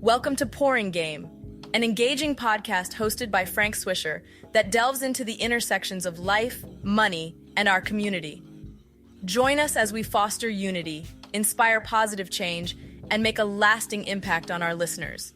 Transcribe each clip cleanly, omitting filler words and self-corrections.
Welcome to Pouring Game, an engaging podcast hosted by Frank Swisher that delves into the intersections of life, money, and our community. Join us as we foster unity, inspire positive change, and make a lasting impact on our listeners.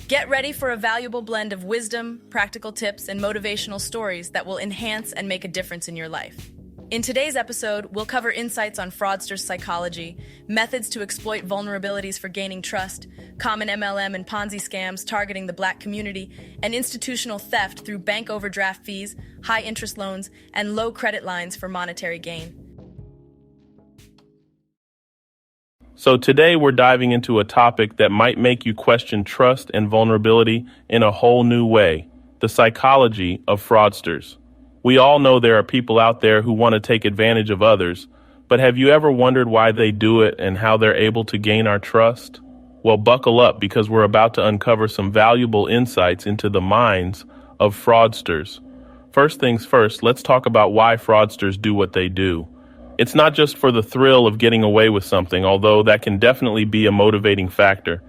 Get ready for a valuable blend of wisdom, practical tips, and motivational stories that will enhance and make a difference in your life. In today's episode, we'll cover insights on fraudsters' psychology, methods to exploit vulnerabilities for gaining trust, common MLM and Ponzi scams targeting the Black community, and institutional theft through bank overdraft fees, high interest loans, and low credit lines for monetary gain. So today we're diving into a topic that might make you question trust and vulnerability in a whole new way: the psychology of fraudsters. We all know there are people out there who want to take advantage of others, but have you ever wondered why they do it and how they're able to gain our trust? Well, buckle up because we're about to uncover some valuable insights into the minds of fraudsters. First things first, let's talk about why fraudsters do what they do. It's not just for the thrill of getting away with something, although that can definitely be a motivating factor.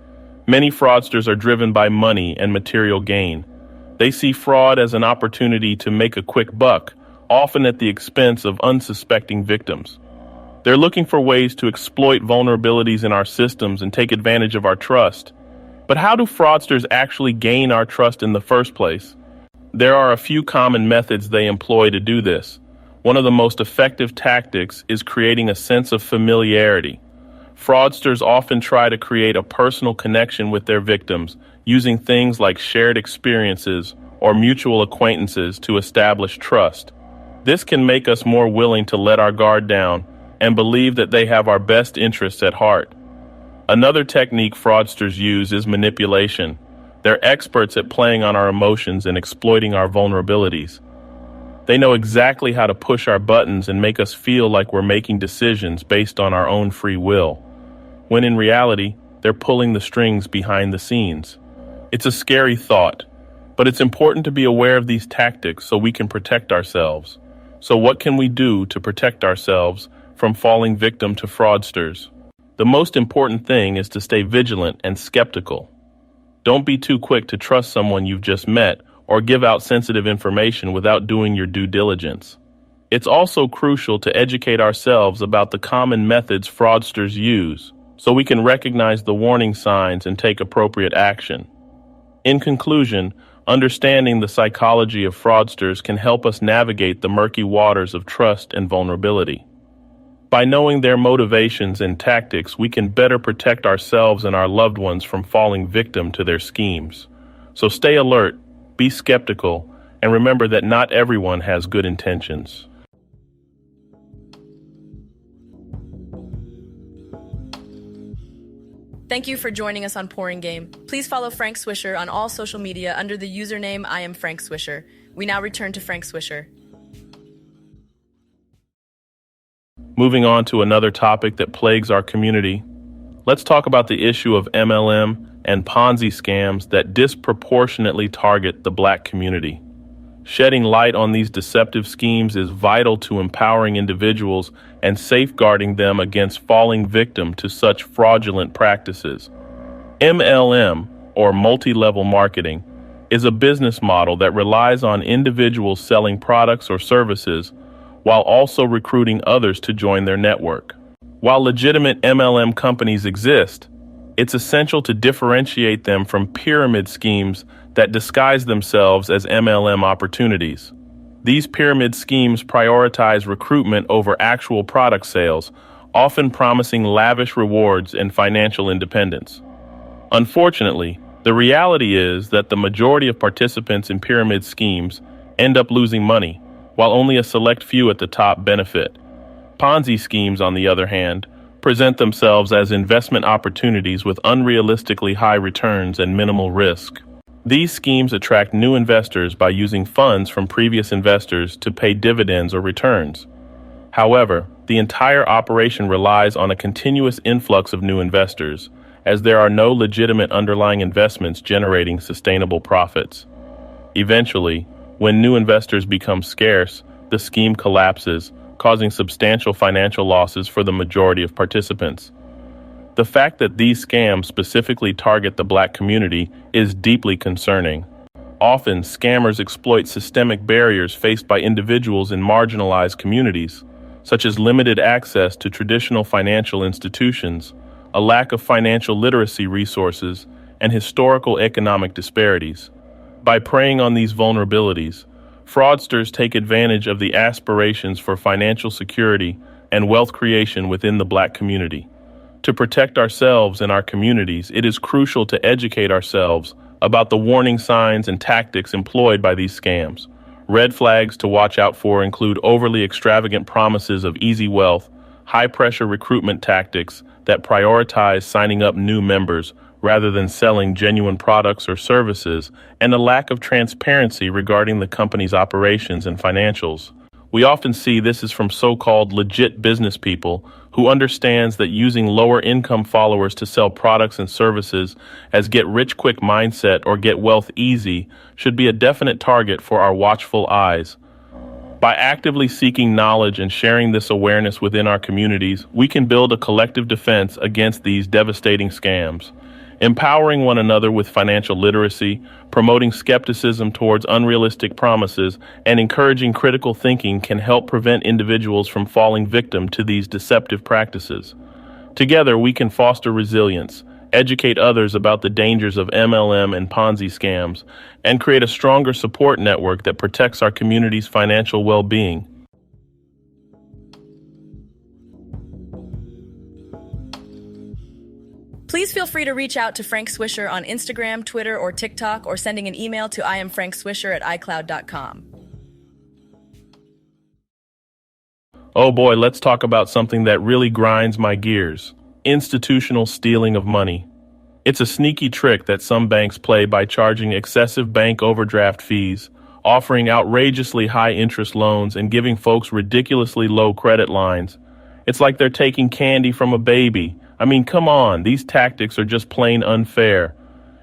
Many fraudsters are driven by money and material gain. They see fraud as an opportunity to make a quick buck, often at the expense of unsuspecting victims. They're looking for ways to exploit vulnerabilities in our systems and take advantage of our trust. But how do fraudsters actually gain our trust in the first place? There are a few common methods they employ to do this. One of the most effective tactics is creating a sense of familiarity. Fraudsters often try to create a personal connection with their victims, using things like shared experiences or mutual acquaintances to establish trust. This can make us more willing to let our guard down and believe that they have our best interests at heart. Another technique fraudsters use is manipulation. They're experts at playing on our emotions and exploiting our vulnerabilities. They know exactly how to push our buttons and make us feel like we're making decisions based on our own free will, when in reality, they're pulling the strings behind the scenes. It's a scary thought, but it's important to be aware of these tactics so we can protect ourselves. So what can we do to protect ourselves from falling victim to fraudsters? The most important thing is to stay vigilant and skeptical. Don't be too quick to trust someone you've just met or give out sensitive information without doing your due diligence. It's also crucial to educate ourselves about the common methods fraudsters use, so we can recognize the warning signs and take appropriate action. In conclusion, understanding the psychology of fraudsters can help us navigate the murky waters of trust and vulnerability. By knowing their motivations and tactics, we can better protect ourselves and our loved ones from falling victim to their schemes. So stay alert, be skeptical, and remember that not everyone has good intentions. Thank you for joining us on Pouring Game. Please follow Frank Swisher on all social media under the username I am Frank Swisher. We now return to Frank Swisher. Moving on to another topic that plagues our community, let's talk about the issue of MLM and Ponzi scams that disproportionately target the Black community. Shedding light on these deceptive schemes is vital to empowering individuals and safeguarding them against falling victim to such fraudulent practices. MLM, or multi-level marketing, is a business model that relies on individuals selling products or services while also recruiting others to join their network. While legitimate MLM companies exist, it's essential to differentiate them from pyramid schemes that disguise themselves as MLM opportunities. These pyramid schemes prioritize recruitment over actual product sales, often promising lavish rewards and financial independence. Unfortunately, the reality is that the majority of participants in pyramid schemes end up losing money, while only a select few at the top benefit. Ponzi schemes, on the other hand, present themselves as investment opportunities with unrealistically high returns and minimal risk. These schemes attract new investors by using funds from previous investors to pay dividends or returns. However, the entire operation relies on a continuous influx of new investors, as there are no legitimate underlying investments generating sustainable profits. Eventually, when new investors become scarce, the scheme collapses, causing substantial financial losses for the majority of participants. The fact that these scams specifically target the Black community is deeply concerning. Often, scammers exploit systemic barriers faced by individuals in marginalized communities, such as limited access to traditional financial institutions, a lack of financial literacy resources, and historical economic disparities. By preying on these vulnerabilities, fraudsters take advantage of the aspirations for financial security and wealth creation within the Black community. To protect ourselves and our communities, it is crucial to educate ourselves about the warning signs and tactics employed by these scams. Red flags to watch out for include overly extravagant promises of easy wealth, high-pressure recruitment tactics that prioritize signing up new members rather than selling genuine products or services, and a lack of transparency regarding the company's operations and financials. We often see this is from so-called legit business people who understands that using lower-income followers to sell products and services as get-rich-quick mindset or get wealth easy should be a definite target for our watchful eyes. By actively seeking knowledge and sharing this awareness within our communities, we can build a collective defense against these devastating scams. Empowering one another with financial literacy, promoting skepticism towards unrealistic promises, and encouraging critical thinking can help prevent individuals from falling victim to these deceptive practices. Together, we can foster resilience, educate others about the dangers of MLM and Ponzi scams, and create a stronger support network that protects our community's financial well-being. Please feel free to reach out to Frank Swisher on Instagram, Twitter, or TikTok, or sending an email to iamfrankswisher@icloud.com. Oh boy, let's talk about something that really grinds my gears: institutional stealing of money. It's a sneaky trick that some banks play by charging excessive bank overdraft fees, offering outrageously high interest loans, and giving folks ridiculously low credit lines. It's like they're taking candy from a baby. I mean, come on, these tactics are just plain unfair.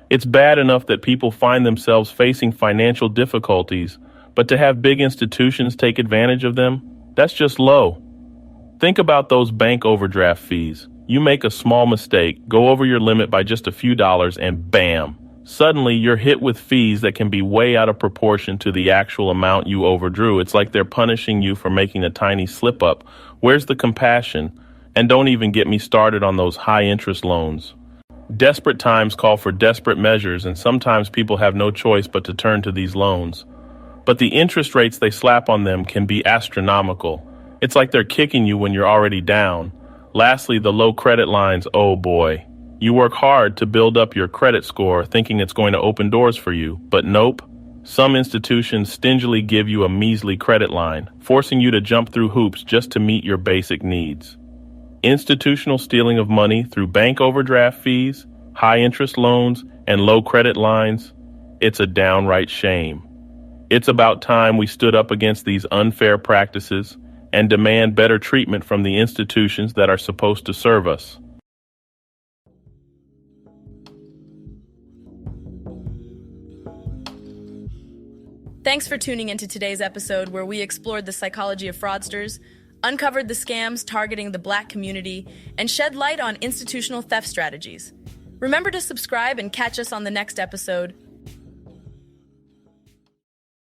It's bad enough that people find themselves facing financial difficulties, but to have big institutions take advantage of them, that's just low. Think about those bank overdraft fees. You make a small mistake, go over your limit by just a few dollars, and bam! Suddenly, you're hit with fees that can be way out of proportion to the actual amount you overdrew. It's like they're punishing you for making a tiny slip-up. Where's the compassion? And don't even get me started on those high-interest loans. Desperate times call for desperate measures, and sometimes people have no choice but to turn to these loans. But the interest rates they slap on them can be astronomical. It's like they're kicking you when you're already down. Lastly, the low credit lines, oh boy. You work hard to build up your credit score thinking it's going to open doors for you, but nope. Some institutions stingily give you a measly credit line, forcing you to jump through hoops just to meet your basic needs. Institutional stealing of money through bank overdraft fees, high interest loans, and low credit lines, it's a downright shame. It's about time we stood up against these unfair practices and demand better treatment from the institutions that are supposed to serve us. Thanks for tuning into today's episode where we explored the psychology of fraudsters, uncovered the scams targeting the Black community, and shed light on institutional theft strategies. Remember to subscribe and catch us on the next episode.